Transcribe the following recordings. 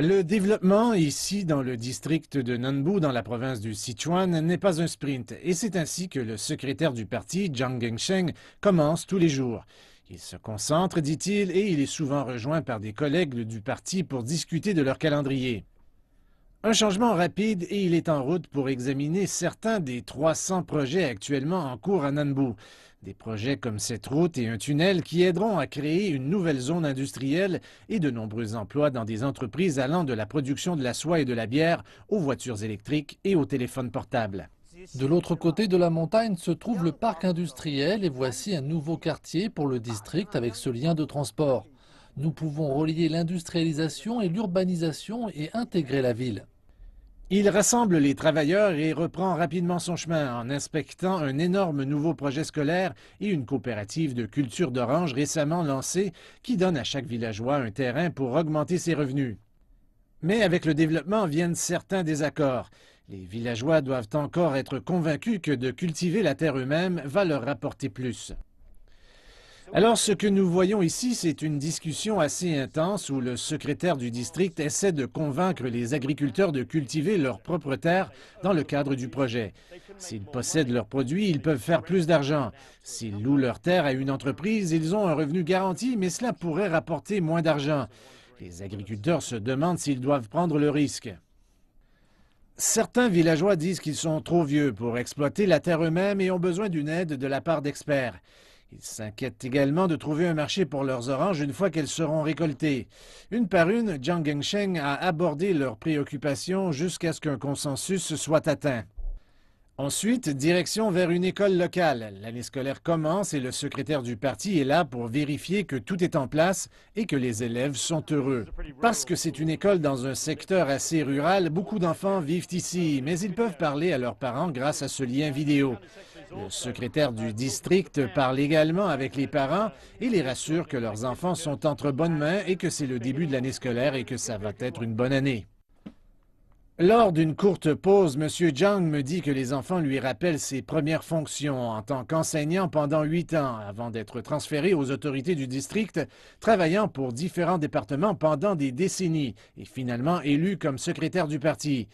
Le développement ici dans le district de Nanbu, dans la province du Sichuan, n'est pas un sprint, et c'est ainsi que le secrétaire du parti, Jiang Gengsheng, commence tous les jours. Il se concentre, dit-il, et il est souvent rejoint par des collègues du parti pour discuter de leur calendrier. Un changement rapide et il est en route pour examiner certains des 300 projets actuellement en cours à Nanbu. Des projets comme cette route et un tunnel qui aideront à créer une nouvelle zone industrielle et de nombreux emplois dans des entreprises allant de la production de la soie et de la bière aux voitures électriques et aux téléphones portables. De l'autre côté de la montagne se trouve le parc industriel et voici un nouveau quartier pour le district avec ce lien de transport. Nous pouvons relier l'industrialisation et l'urbanisation et intégrer la ville. Il rassemble les travailleurs et reprend rapidement son chemin en inspectant un énorme nouveau projet scolaire et une coopérative de culture d'oranges récemment lancée qui donne à chaque villageois un terrain pour augmenter ses revenus. Mais avec le développement viennent certains désaccords. Les villageois doivent encore être convaincus que de cultiver la terre eux-mêmes va leur rapporter plus. Alors, ce que nous voyons ici, c'est une discussion assez intense où le secrétaire du district essaie de convaincre les agriculteurs de cultiver leur propre terre dans le cadre du projet. S'ils possèdent leurs produits, ils peuvent faire plus d'argent. S'ils louent leur terre à une entreprise, ils ont un revenu garanti, mais cela pourrait rapporter moins d'argent. Les agriculteurs se demandent s'ils doivent prendre le risque. Certains villageois disent qu'ils sont trop vieux pour exploiter la terre eux-mêmes et ont besoin d'une aide de la part d'experts. Ils s'inquiètent également de trouver un marché pour leurs oranges une fois qu'elles seront récoltées. Une par une, Jiang Gengsheng a abordé leurs préoccupations jusqu'à ce qu'un consensus soit atteint. Ensuite, direction vers une école locale. L'année scolaire commence et le secrétaire du parti est là pour vérifier que tout est en place et que les élèves sont heureux. Parce que c'est une école dans un secteur assez rural, beaucoup d'enfants vivent ici, mais ils peuvent parler à leurs parents grâce à ce lien vidéo. Le secrétaire du district parle également avec les parents et les rassure que leurs enfants sont entre bonnes mains et que c'est le début de l'année scolaire et que ça va être une bonne année. Lors d'une courte pause, M. Jiang me dit que les enfants lui rappellent ses premières fonctions en tant qu'enseignant pendant 8 ans avant d'être transféré aux autorités du district, travaillant pour différents départements pendant des décennies et finalement élu comme secrétaire du parti.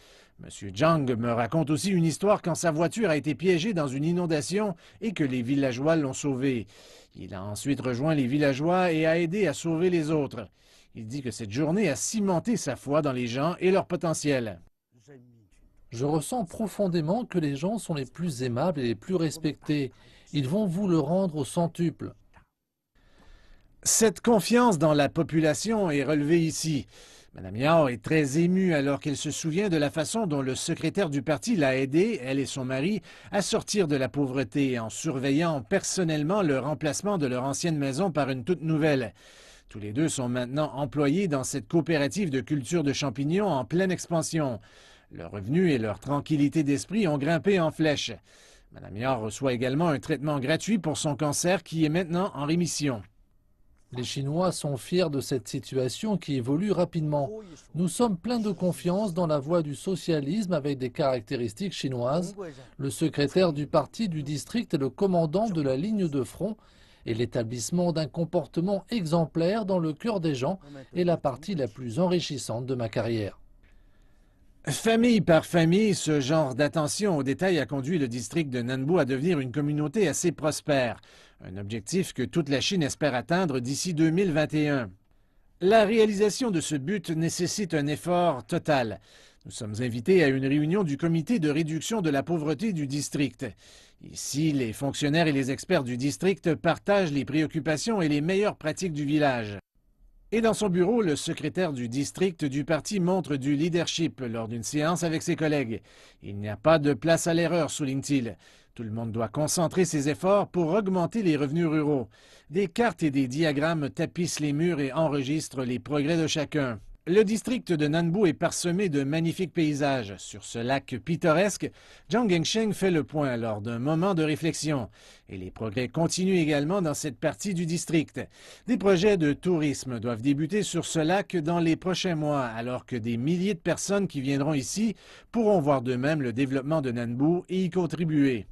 M. Jiang me raconte aussi une histoire quand sa voiture a été piégée dans une inondation et que les villageois l'ont sauvé. Il a ensuite rejoint les villageois et a aidé à sauver les autres. Il dit que cette journée a cimenté sa foi dans les gens et leur potentiel. Je ressens profondément que les gens sont les plus aimables et les plus respectés. Ils vont vous le rendre au centuple. Cette confiance dans la population est relevée ici. Mme Yao est très émue alors qu'elle se souvient de la façon dont le secrétaire du parti l'a aidée, elle et son mari, à sortir de la pauvreté en surveillant personnellement le remplacement de leur ancienne maison par une toute nouvelle. Tous les deux sont maintenant employés dans cette coopérative de culture de champignons en pleine expansion. Leurs revenus et leur tranquillité d'esprit ont grimpé en flèche. Mme Yao reçoit également un traitement gratuit pour son cancer qui est maintenant en rémission. Les Chinois sont fiers de cette situation qui évolue rapidement. Nous sommes pleins de confiance dans la voie du socialisme avec des caractéristiques chinoises. Le secrétaire du parti du district est le commandant de la ligne de front et l'établissement d'un comportement exemplaire dans le cœur des gens est la partie la plus enrichissante de ma carrière. Famille par famille, ce genre d'attention aux détails a conduit le district de Nanbu à devenir une communauté assez prospère, un objectif que toute la Chine espère atteindre d'ici 2021. La réalisation de ce but nécessite un effort total. Nous sommes invités à une réunion du comité de réduction de la pauvreté du district. Ici, les fonctionnaires et les experts du district partagent les préoccupations et les meilleures pratiques du village. Et dans son bureau, le secrétaire du district du parti montre du leadership lors d'une séance avec ses collègues. Il n'y a pas de place à l'erreur, souligne-t-il. Tout le monde doit concentrer ses efforts pour augmenter les revenus ruraux. Des cartes et des diagrammes tapissent les murs et enregistrent les progrès de chacun. Le district de Nanbu est parsemé de magnifiques paysages. Sur ce lac pittoresque, Jiang Gengsheng fait le point lors d'un moment de réflexion. Et les progrès continuent également dans cette partie du district. Des projets de tourisme doivent débuter sur ce lac dans les prochains mois, alors que des milliers de personnes qui viendront ici pourront voir d'eux-mêmes le développement de Nanbu et y contribuer.